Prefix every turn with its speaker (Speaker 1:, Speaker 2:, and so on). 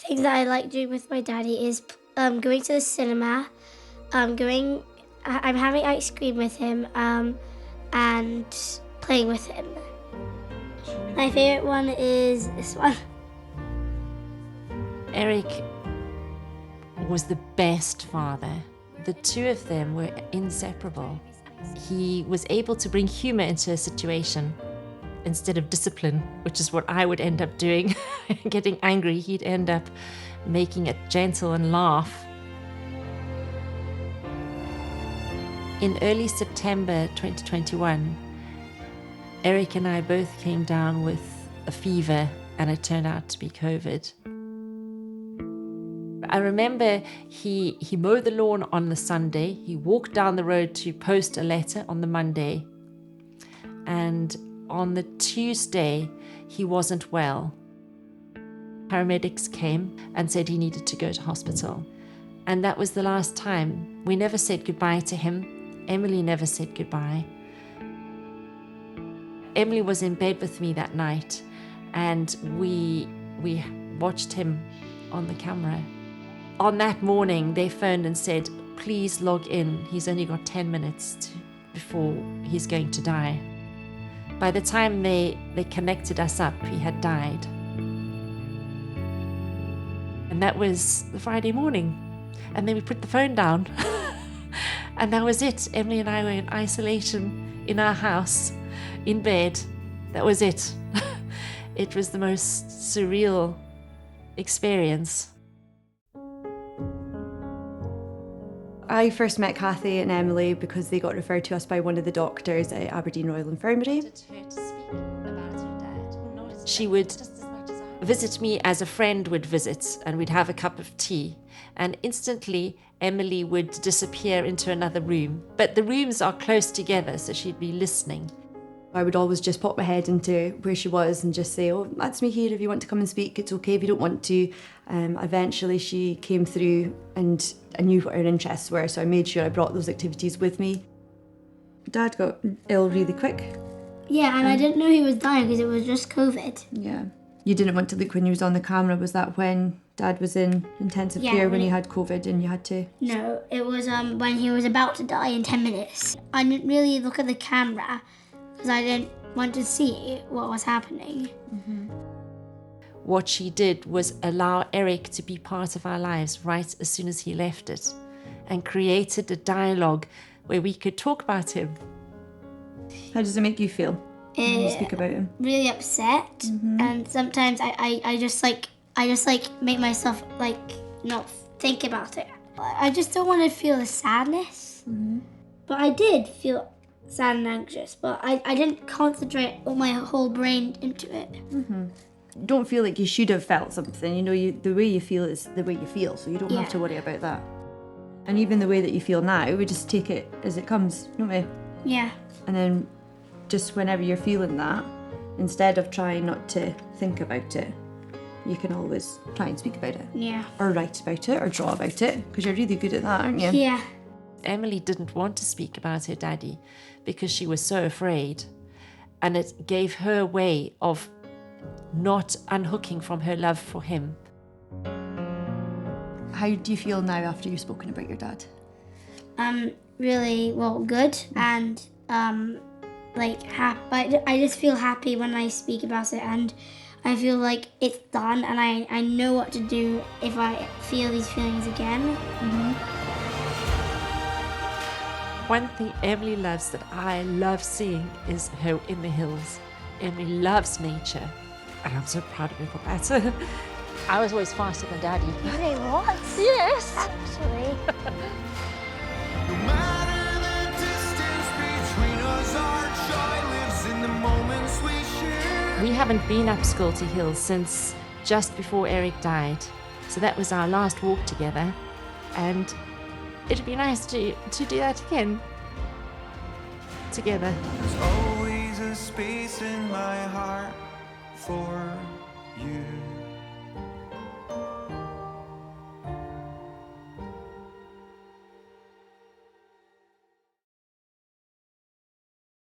Speaker 1: things that I like doing with my daddy is going to the cinema, I'm having ice cream with him, and playing with him. My favourite one is this one.
Speaker 2: Eric was the best father. The two of them were inseparable. He was able to bring humour into a situation instead of discipline, which is what I would end up doing. Getting angry, he'd end up making it gentle and laugh. In early September 2021, Eric and I both came down with a fever, and it turned out to be COVID. I remember he mowed the lawn on the Sunday, he walked down the road to post a letter on the Monday, and on the Tuesday he wasn't well. Paramedics came and said he needed to go to hospital. And that was the last time. We never said goodbye to him. Emily never said goodbye. Emily was in bed with me that night, and we watched him on the camera. On that morning, they phoned and said, please log in. He's only got 10 minutes before he's going to die. By the time they connected us up, he had died. And that was the Friday morning. And then we put the phone down. And that was it. Emily and I were in isolation in our house, in bed. That was it. It was the most surreal experience.
Speaker 3: I first met Cathy and Emily because they got referred to us by one of the doctors at Aberdeen Royal Infirmary.
Speaker 2: She would visit me as a friend would visit, and we'd have a cup of tea. And instantly, Emily would disappear into another room. But the rooms are close together, so she'd be listening.
Speaker 3: I would always just pop my head into where she was and just say, oh, that's me here. If you want to come and speak, it's okay. If you don't want to. Eventually, she came through and I knew what her interests were, so I made sure I brought those activities with me. Dad got ill really quick.
Speaker 1: Yeah, and I didn't know he was dying because it was just COVID.
Speaker 3: Yeah. You didn't want to look when he was on the camera. Was that when Dad was in intensive care when he had COVID and you had to?
Speaker 1: No, it was when he was about to die in 10 minutes. I didn't really look at the camera because I didn't want to see what was happening.
Speaker 3: Mm-hmm.
Speaker 2: What she did was allow Eric to be part of our lives right as soon as he left it, and created a dialogue where we could talk about him.
Speaker 3: How does it make you feel when you speak about him?
Speaker 1: Really upset, and sometimes I just make myself not think about it. I just don't want to feel the sadness. But I did feel sad and anxious, but I didn't concentrate all my whole brain into it.
Speaker 3: Don't feel like you should have felt something. You know, the way you feel is the way you feel, so you don't have to worry about that. And even the way that you feel now, we just take it as it comes, don't we?
Speaker 1: Yeah.
Speaker 3: And then just whenever you're feeling that, instead of trying not to think about it, you can always try and speak about it.
Speaker 1: Yeah.
Speaker 3: Or write about it, or draw about it, because you're really good at that, aren't you?
Speaker 1: Yeah.
Speaker 2: Emily didn't want to speak about her daddy because she was so afraid. And it gave her a way of not unhooking from her love for him.
Speaker 3: How do you feel now after you've spoken about your dad?
Speaker 1: Really good, and happy. I just feel happy when I speak about it, and I feel like it's done, and I know what to do if I feel these feelings again.
Speaker 2: One thing Emily loves that I love seeing is her in the hills. Emily loves nature, and I'm so proud of her for that. I was always faster than Daddy.
Speaker 1: You really was?
Speaker 2: Yes.
Speaker 1: Actually.
Speaker 4: No matter the distance between us, our joy lives in the moments we share.
Speaker 2: We haven't been up Sculty Hill since just before Eric died. So that was our last walk together. And it'd be nice to do that again. Together.
Speaker 4: There's always a space in my heart for you.